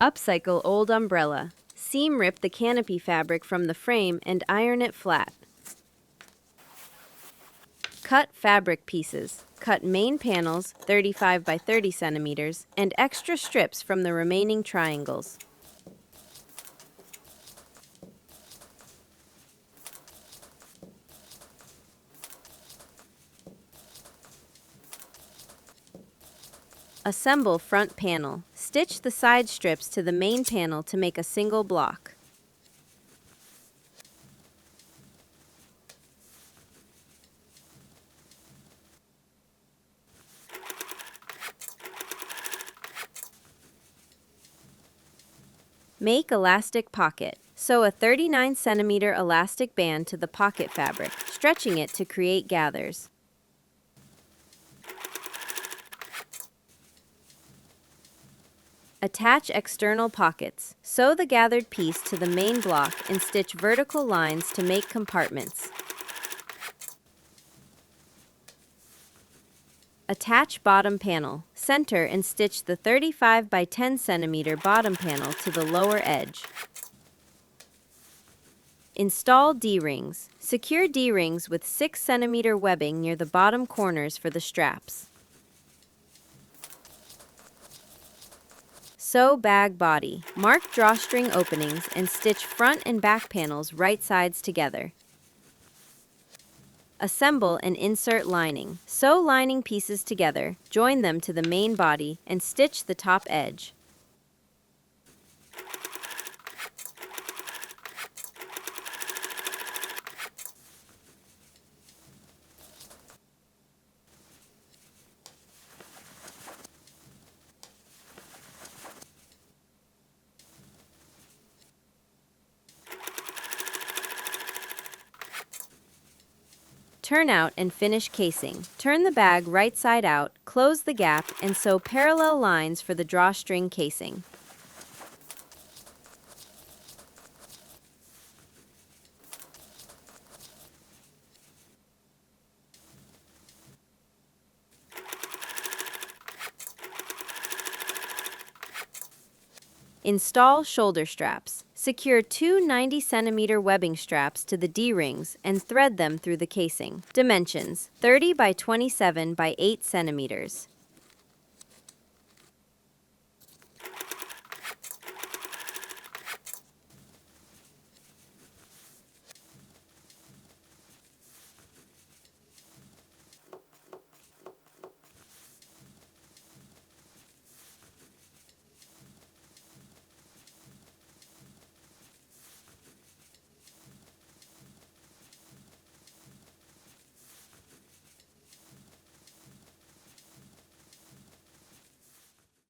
Upcycle old umbrella. Seam rip the canopy fabric from the frame and iron it flat. Cut fabric pieces. Cut main panels 35 by 30 centimeters and extra strips from the remaining triangles. Assemble front panel. Stitch the side strips to the main panel to make a single block. Make elastic pocket. Sew a 39 centimeter elastic band to the pocket fabric, stretching it to create gathers. Attach external pockets. Sew the gathered piece to the main block and stitch vertical lines to make compartments. Attach bottom panel. Center and stitch the 35 by 10 centimeter bottom panel to the lower edge. Install D-rings. Secure D-rings with 6 centimeter webbing near the bottom corners for the straps. Sew bag body. Mark drawstring openings and stitch front and back panels right sides together. Assemble and insert lining. Sew lining pieces together, join them to the main body, and stitch the top edge. Turn out and finish casing. Turn the bag right side out, close the gap, and sew parallel lines for the drawstring casing. Install shoulder straps. Secure two 90 centimeter webbing straps to the D-rings and thread them through the casing. Dimensions: 30 by 27 by 8 centimeters.